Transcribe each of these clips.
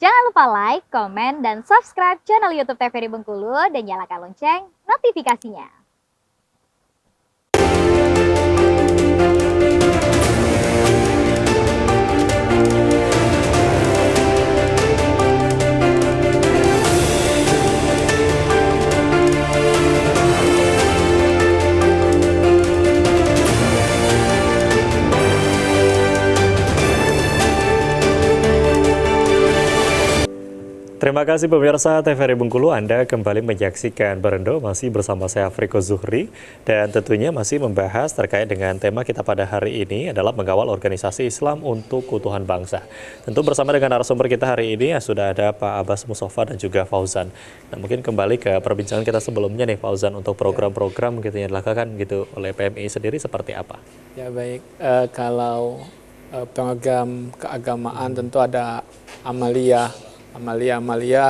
Jangan lupa like, komen, dan subscribe channel YouTube TVRI Bengkulu dan nyalakan lonceng notifikasinya. Terima kasih pemirsa TVRI Bengkulu, Anda kembali menyaksikan Berendo masih bersama saya Afriko Zuhri dan tentunya masih membahas terkait dengan tema kita pada hari ini adalah mengawal organisasi Islam untuk keutuhan bangsa. Tentu bersama dengan narasumber kita hari ini sudah ada Pak Abbas Mustafa dan juga Fauzan. Nah, mungkin kembali ke perbincangan kita sebelumnya nih Fauzan, untuk program-program gitu yang dilakukan gitu oleh PMI sendiri seperti apa? Ya baik, kalau program keagamaan tentu ada amalia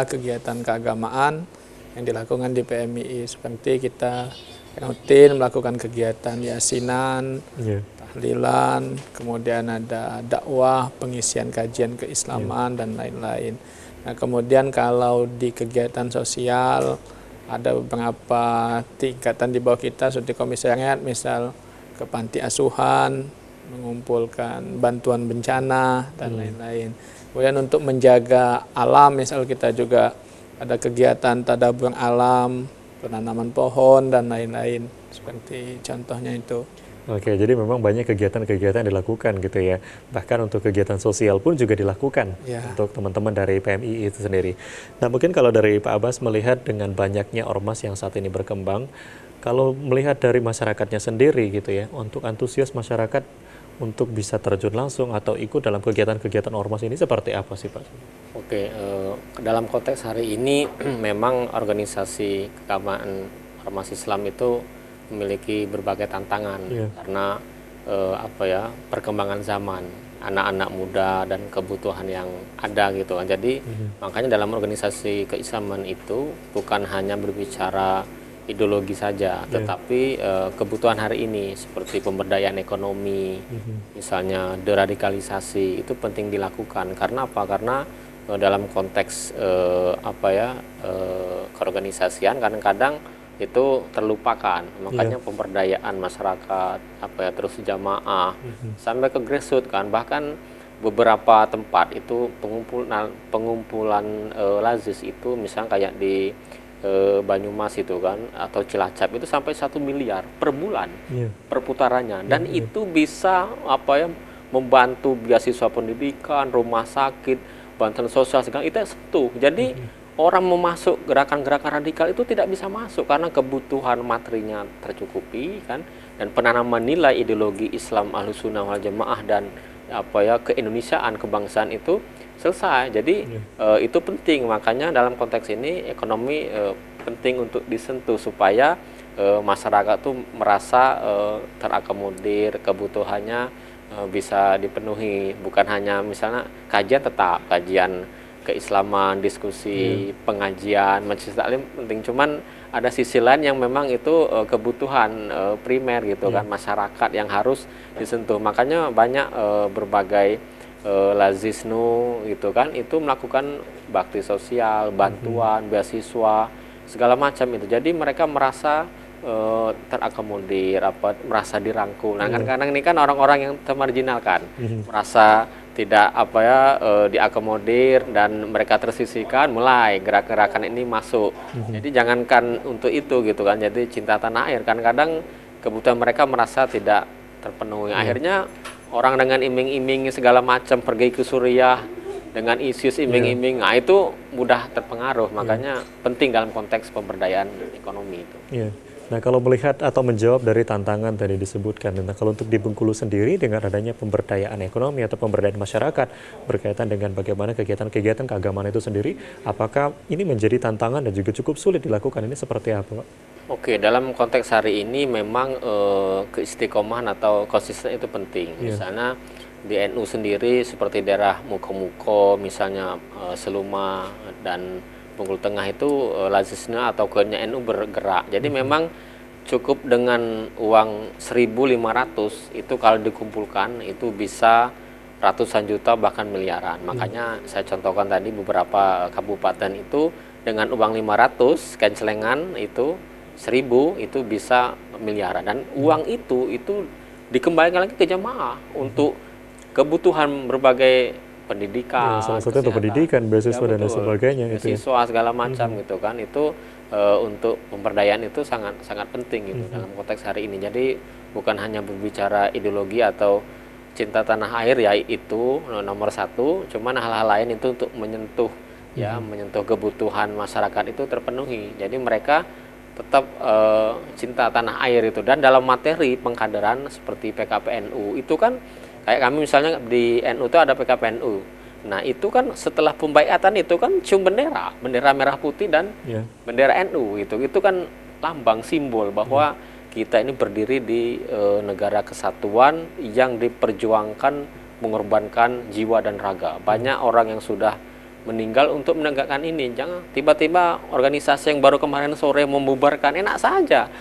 kegiatan keagamaan yang dilakukan di PMI, seperti kita rutin melakukan kegiatan yasinan, tahlilan, kemudian ada dakwah, pengisian kajian keislaman dan lain-lain. Nah, kemudian kalau di kegiatan sosial ada beberapa tingkatan di bawah kita seperti komisariat, misal ke panti asuhan, mengumpulkan bantuan bencana dan lain-lain. Kemudian untuk menjaga alam, misal kita juga ada kegiatan tadabbur alam, penanaman pohon dan lain-lain, seperti contohnya itu. Oke, jadi memang banyak kegiatan-kegiatan yang dilakukan gitu ya. Bahkan untuk kegiatan sosial pun juga dilakukan untuk teman-teman dari PMI itu sendiri. Nah, mungkin kalau dari Pak Abbas melihat dengan banyaknya ormas yang saat ini berkembang, kalau melihat dari masyarakatnya sendiri gitu ya, untuk antusias masyarakat untuk bisa terjun langsung atau ikut dalam kegiatan-kegiatan ormas ini seperti apa sih Pak? Oke, dalam konteks hari ini memang organisasi keagamaan ormas Islam itu memiliki berbagai tantangan karena perkembangan zaman, anak-anak muda dan kebutuhan yang ada gitu kan. Jadi makanya dalam organisasi keislaman itu bukan hanya berbicara ideologi saja, tetapi kebutuhan hari ini seperti pemberdayaan ekonomi, misalnya deradikalisasi itu penting dilakukan. Karena apa? Karena dalam konteks keorganisasian kadang-kadang itu terlupakan. Makanya pemberdayaan masyarakat, terus jamaah sampai ke grassroots kan, bahkan beberapa tempat itu pengumpulan lazis itu misalnya kayak di Banyumas itu kan, atau Cilacap itu sampai 1 miliar per bulan perputarannya, dan itu bisa membantu beasiswa pendidikan, rumah sakit, bantuan sosial segala itu sentuh. Jadi orang mau masuk gerakan-gerakan radikal itu tidak bisa masuk karena kebutuhan materinya tercukupi kan, dan penanaman nilai ideologi Islam Ahlussunnah wal Jamaah dan keindonesiaan, kebangsaan itu selesai. Jadi itu penting, makanya dalam konteks ini ekonomi penting untuk disentuh supaya masyarakat tuh merasa terakomodir, kebutuhannya bisa dipenuhi, bukan hanya misalnya kajian tetap, kajian keislaman, diskusi, pengajian, majelis taklim penting, cuman ada sisi lain yang memang itu kebutuhan primer gitu kan, masyarakat yang harus disentuh. Makanya banyak berbagai Lazisnu gitu kan, itu melakukan bakti sosial, bantuan, beasiswa, segala macam itu. Jadi mereka merasa terakomodir, merasa dirangkul. Nah, kadang-kadang ini kan orang-orang yang termarginalkan, merasa tidak diakomodir dan mereka tersisihkan, mulai gerak-gerakan ini masuk. Jadi jangankan untuk itu gitu kan. Jadi cinta tanah air, kadang-kadang kebutuhan mereka merasa tidak terpenuhi. Akhirnya orang dengan iming-iming segala macam pergi ke Suriah dengan ISIS iming-iming, nah itu mudah terpengaruh. Makanya penting dalam konteks pemberdayaan ekonomi itu. Nah, kalau melihat atau menjawab dari tantangan tadi disebutkan, nah kalau untuk di Bengkulu sendiri dengan adanya pemberdayaan ekonomi atau pemberdayaan masyarakat berkaitan dengan bagaimana kegiatan-kegiatan keagamaan itu sendiri, apakah ini menjadi tantangan dan juga cukup sulit dilakukan, ini seperti apa Pak? Oke, dalam konteks hari ini memang keistiqomahan atau konsisten itu penting. Misalnya di NU sendiri seperti daerah Muko-Muko, misalnya Seluma dan Bengkulu Tengah itu lazisnya atau kerennya NU bergerak. Jadi memang cukup dengan uang 1.500 itu kalau dikumpulkan itu bisa ratusan juta bahkan miliaran. Makanya saya contohkan tadi beberapa kabupaten itu dengan uang 500 kencelengan itu 1000 itu bisa miliaran, dan uang itu dikembalikan lagi ke jamaah untuk kebutuhan berbagai pendidikan, salah satunya untuk pendidikan, beasiswa dan lain sebagainya itu ya. Beasiswa segala macam gitu kan, itu untuk pemberdayaan itu sangat sangat penting gitu dalam konteks hari ini. Jadi bukan hanya berbicara ideologi atau cinta tanah air ya itu nomor satu, cuman hal-hal lain itu untuk menyentuh menyentuh kebutuhan masyarakat itu terpenuhi. Jadi mereka tetap cinta tanah air itu, dan dalam materi pengkaderan seperti PKPNU itu kan kayak kami misalnya di NU itu ada PKPNU. Nah itu kan setelah pembaiatan itu kan cium bendera merah putih dan bendera NU itu kan lambang simbol bahwa kita ini berdiri di negara kesatuan yang diperjuangkan mengorbankan jiwa dan raga. Banyak orang yang sudah meninggal untuk menegakkan ini. Jangan tiba-tiba organisasi yang baru kemarin sore membubarkan, enak saja.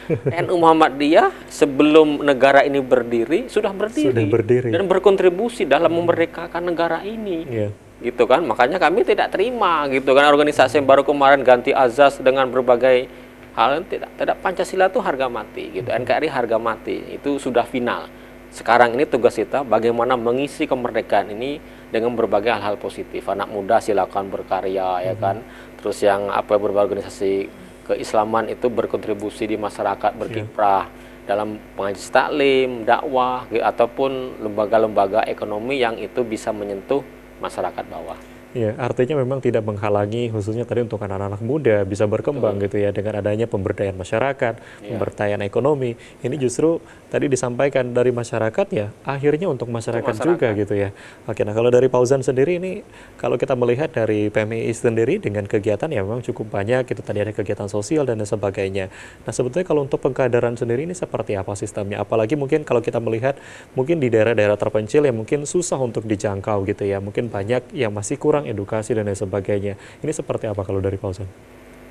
NU Muhammadiyah sebelum negara ini berdiri sudah berdiri dan berkontribusi dalam memerdekakan negara ini. Gitu kan? Makanya kami tidak terima gitu kan organisasi yang baru kemarin ganti azas dengan berbagai hal. Tidak, Pancasila itu harga mati gitu. NKRI harga mati. Itu sudah final. Sekarang ini tugas kita bagaimana mengisi kemerdekaan ini dengan berbagai hal-hal positif. Anak muda silakan berkarya ya kan. Terus yang berbagai organisasi keislaman itu berkontribusi di masyarakat, berkiprah dalam pengajian taklim, dakwah ataupun lembaga-lembaga ekonomi yang itu bisa menyentuh masyarakat bawah. Ya, artinya memang tidak menghalangi khususnya tadi untuk anak-anak muda bisa berkembang gitu ya dengan adanya pemberdayaan masyarakat, pemberdayaan ekonomi. Ini justru tadi disampaikan dari masyarakat ya, akhirnya untuk masyarakat juga gitu ya. Oke, nah kalau dari Pak Uzan sendiri ini kalau kita melihat dari PMII sendiri dengan kegiatan ya memang cukup banyak, itu tadi ada kegiatan sosial dan sebagainya. Nah, sebetulnya kalau untuk pengkaderan sendiri ini seperti apa sistemnya? Apalagi mungkin kalau kita melihat mungkin di daerah-daerah terpencil yang mungkin susah untuk dijangkau gitu ya. Mungkin banyak yang masih kurang edukasi dan lain sebagainya. Ini seperti apa kalau dari Pak Uzan?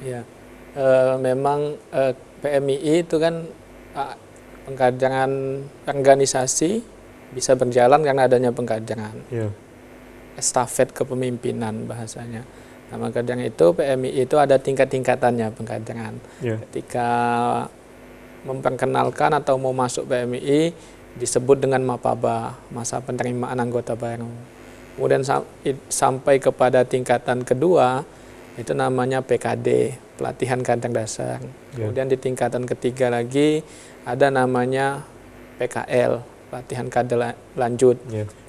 Ya, memang PMII itu kan pengkaderan organisasi bisa berjalan karena adanya pengkaderan. Estafet kepemimpinan bahasanya. Nah, maka dari itu PMII itu ada tingkat-tingkatannya pengkaderan. Ketika memperkenalkan atau mau masuk PMII disebut dengan mapaba, masa penerimaan anggota baru. Kemudian sampai kepada tingkatan kedua itu namanya PKD, pelatihan kader dasar. Kemudian di tingkatan ketiga lagi ada namanya PKL, pelatihan kader lanjut.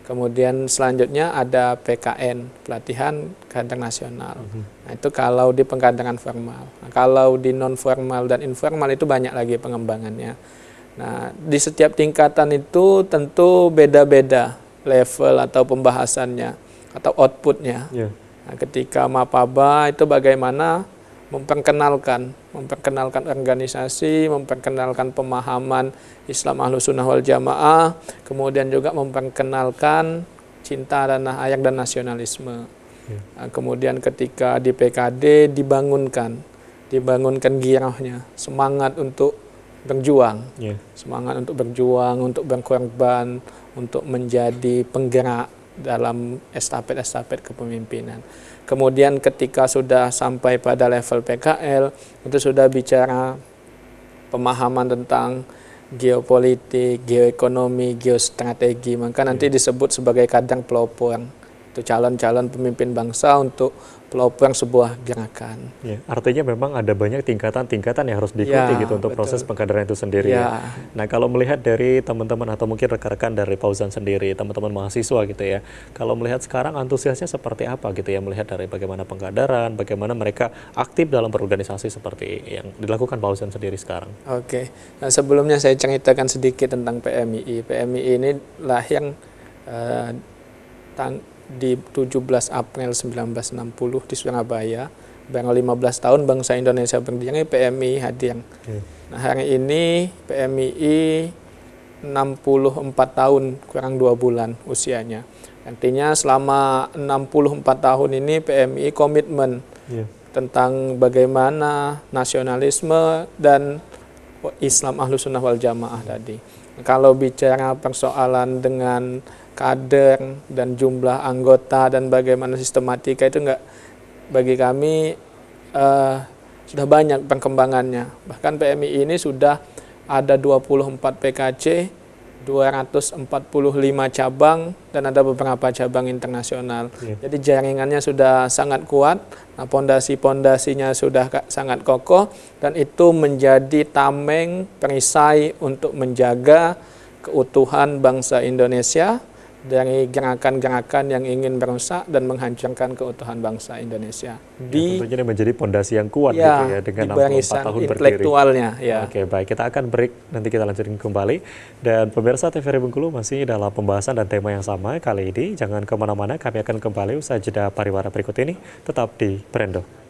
Kemudian selanjutnya ada PKN, pelatihan kader nasional. Nah, itu kalau di pengkaderan formal. Nah, kalau di non formal dan informal itu banyak lagi pengembangannya. Nah, di setiap tingkatan itu tentu beda-beda level atau pembahasannya atau outputnya. Nah, ketika mapaba itu bagaimana memperkenalkan organisasi, memperkenalkan pemahaman Islam Ahlus Sunnah wal Jamaah, kemudian juga memperkenalkan cinta tanah air dan nasionalisme. Nah, kemudian ketika di PKD dibangunkan gairahnya, semangat untuk berjuang, semangat untuk berjuang, untuk berkorban, untuk menjadi penggerak dalam estafet kepemimpinan. Kemudian ketika sudah sampai pada level PKL, itu sudah bicara pemahaman tentang geopolitik, geoekonomi, geostrategi, maka nanti disebut sebagai kader pelopor. Itu calon-calon pemimpin bangsa untuk pelopor sebuah gerakan. Artinya memang ada banyak tingkatan-tingkatan yang harus diikuti gitu untuk proses pengkaderan itu sendiri. Nah, kalau melihat dari teman-teman atau mungkin rekan-rekan dari Pak Uzan sendiri, teman-teman mahasiswa gitu ya, kalau melihat sekarang antusiasnya seperti apa gitu ya, melihat dari bagaimana pengkaderan, bagaimana mereka aktif dalam berorganisasi seperti yang dilakukan Pak Uzan sendiri sekarang. Oke, nah sebelumnya saya ceritakan sedikit tentang PMII. PMII ini lahir di 17 April 1960 di Surabaya. Baru 15 tahun bangsa Indonesia berdiri, PMII hadir. Nah, hari ini PMII 64 tahun kurang 2 bulan usianya. Artinya selama 64 tahun ini PMII komitmen tentang bagaimana nasionalisme dan Islam Ahlus Sunnah wal Jamaah tadi. Kalau bicara persoalan dengan kader dan jumlah anggota dan bagaimana sistematika itu enggak, bagi kami sudah banyak perkembangannya. Bahkan PMI ini sudah ada 24 PKC, 245 cabang, dan ada beberapa cabang internasional. Jadi jaringannya sudah sangat kuat, nah, pondasi-pondasinya sudah sangat kokoh, dan itu menjadi tameng perisai untuk menjaga keutuhan bangsa Indonesia dari gerakan-gerakan yang ingin merusak dan menghancurkan keutuhan bangsa Indonesia. Tentunya ini menjadi pondasi yang kuat ya, gitu ya, dengan 64 tahun berdiri. Intelektualnya. Ya. Oke, baik, kita akan break, nanti kita lanjutin kembali. Dan pemirsa TVRI Bengkulu masih dalam pembahasan dan tema yang sama kali ini. Jangan kemana-mana, kami akan kembali usai jeda pariwara berikut ini. Tetap di Brendo.